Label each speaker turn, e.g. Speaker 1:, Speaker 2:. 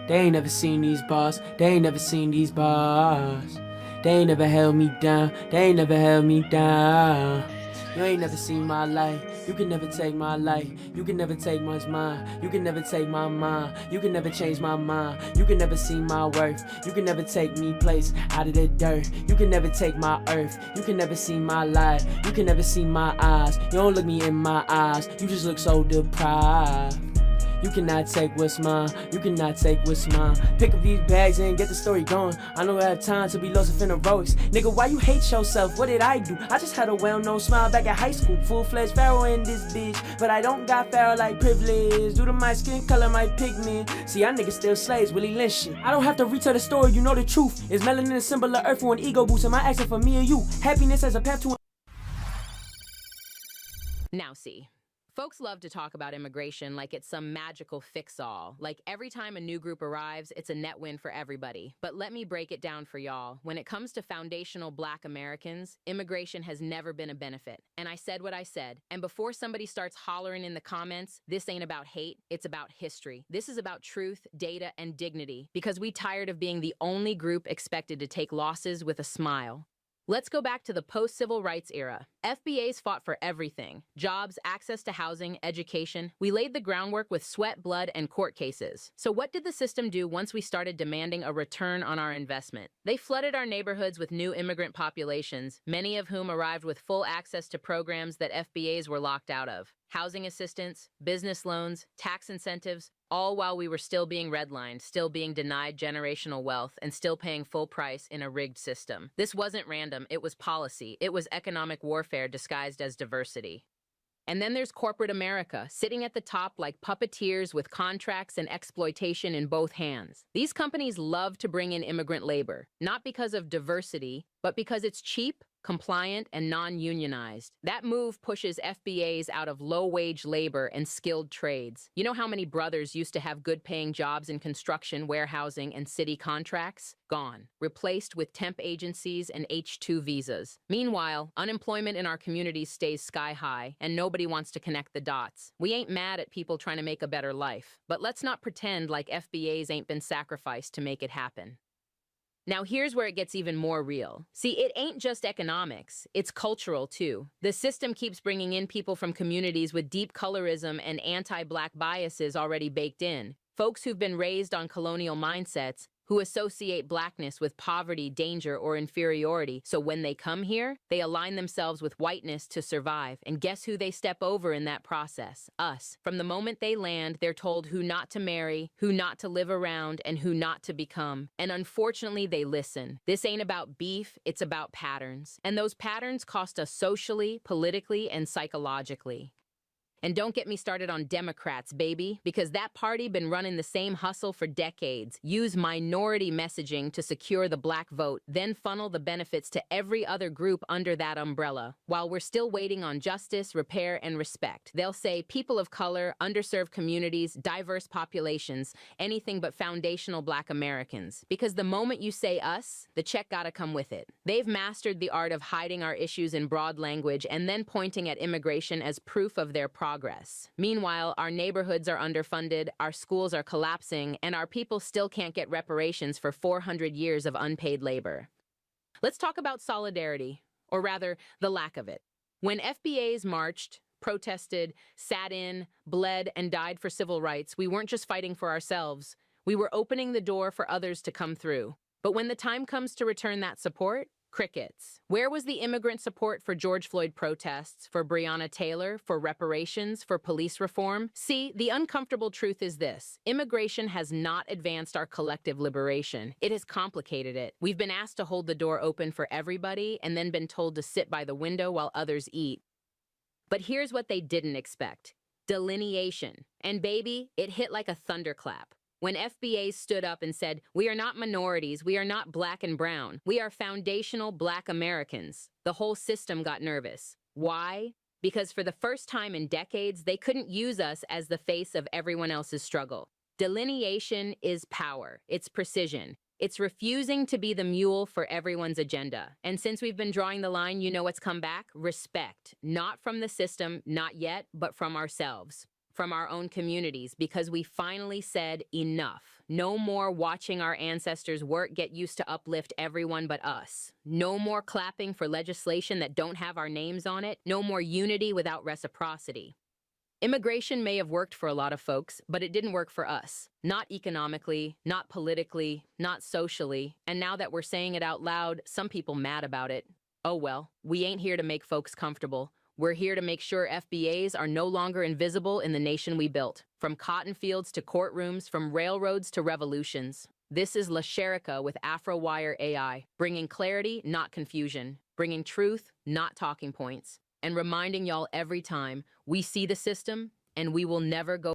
Speaker 1: They ain't never seen these bars, they ain't never seen these bars. They ain't never held me down, they ain't never held me down. You ain't never seen my life, you can never take my life. You can never take much mine, you can never take my mind. You can never change my mind, you can never see my worth. You can never take me place out of the dirt. You can never take my earth, you can never see my light. You can never see my eyes, you don't look me in my eyes. You just look so deprived. You cannot take what's mine, you cannot take what's mine. Pick up these bags and get the story going. I don't have time to be lost in heroics. Nigga, why you hate yourself? What did I do? I just had a well-known smile back at high school. Full-fledged pharaoh in this bitch, but I don't got pharaoh like privilege. Due to my skin color, my pigment. See, y'all niggas still slaves, Willie Lynch shit. I don't have to retell the story, you know the truth. Is melanin a symbol of earth for an ego boost? Am I asking for me or you? Happiness as a path to...
Speaker 2: Now see, folks love to talk about immigration like it's some magical fix-all. Like every time a new group arrives, it's a net win for everybody. But let me break it down for y'all. When it comes to foundational Black Americans, immigration has never been a benefit. And I said what I said. And before somebody starts hollering in the comments, this ain't about hate, it's about history. This is about truth, data, and dignity. Because we tired of being the only group expected to take losses with a smile. Let's go back to the post-civil rights era. FBAs fought for everything: jobs, access to housing, education. We laid the groundwork with sweat, blood, and court cases. So what did the system do once we started demanding a return on our investment? They flooded our neighborhoods with new immigrant populations, many of whom arrived with full access to programs that FBAs were locked out of. Housing assistance, business loans, tax incentives, all while we were still being redlined, still being denied generational wealth, and still paying full price in a rigged system. This wasn't random, it was policy. It was economic warfare disguised as diversity. And then there's corporate America, sitting at the top like puppeteers with contracts and exploitation in both hands. These companies love to bring in immigrant labor, not because of diversity, but because it's cheap, compliant, and non-unionized. That move pushes FBAs out of low-wage labor and skilled trades. You know how many brothers used to have good-paying jobs in construction, warehousing, and city contracts? Gone. Replaced with temp agencies and H-2 visas. Meanwhile, unemployment in our communities stays sky-high, and nobody wants to connect the dots. We ain't mad at people trying to make a better life, but let's not pretend like FBAs ain't been sacrificed to make it happen. Now here's where it gets even more real. See, it ain't just economics, it's cultural too. The system keeps bringing in people from communities with deep colorism and anti-Black biases already baked in. Folks who've been raised on colonial mindsets, who associate Blackness with poverty, danger, or inferiority. So when they come here, they align themselves with whiteness to survive. And guess who they step over in that process? Us. From the moment they land, they're told who not to marry, who not to live around, and who not to become. And unfortunately, they listen. This ain't about beef, it's about patterns. And those patterns cost us socially, politically, and psychologically. And don't get me started on Democrats, baby, because that party been running the same hustle for decades. Use minority messaging to secure the Black vote, then funnel the benefits to every other group under that umbrella. While we're still waiting on justice, repair, and respect, they'll say people of color, underserved communities, diverse populations, anything but foundational Black Americans. Because the moment you say us, the check gotta come with it. They've mastered the art of hiding our issues in broad language and then pointing at immigration as proof of their progress. Meanwhile, our neighborhoods are underfunded, our schools are collapsing, and our people still can't get reparations for 400 years of unpaid labor. Let's talk about solidarity, or rather, the lack of it. When FBAs marched, protested, sat in, bled, and died for civil rights, we weren't just fighting for ourselves. We were opening the door for others to come through. But when the time comes to return that support, crickets. Where was the immigrant support for George Floyd protests, for Breonna Taylor, for reparations, for police reform? See, the uncomfortable truth is this: immigration has not advanced our collective liberation. It has complicated it. We've been asked to hold the door open for everybody and then been told to sit by the window while others eat. But here's what they didn't expect: delineation. And baby, it hit like a thunderclap. When FBAs stood up and said, "We are not minorities, we are not Black and brown, we are foundational Black Americans," the whole system got nervous. Why? Because for the first time in decades, they couldn't use us as the face of everyone else's struggle. Delineation is power. It's precision. It's refusing to be the mule for everyone's agenda. And since we've been drawing the line, you know what's come back? Respect. Not from the system, not yet, but from ourselves. from our own communities because we finally said enough. No more watching our ancestors' work get used to uplift everyone but us. No more clapping for legislation that don't have our names on it. No more unity without reciprocity. Immigration may have worked for a lot of folks, but it didn't work for us. Not economically, not politically, not socially. And now that we're saying it out loud, some people mad about it. Oh well, we ain't here to make folks comfortable. We're here to make sure FBAs are no longer invisible in the nation we built. From cotton fields to courtrooms, from railroads to revolutions. This is La Sherica with AfroWire AI, bringing clarity, not confusion, bringing truth, not talking points, and reminding y'all every time we see the system and we will never go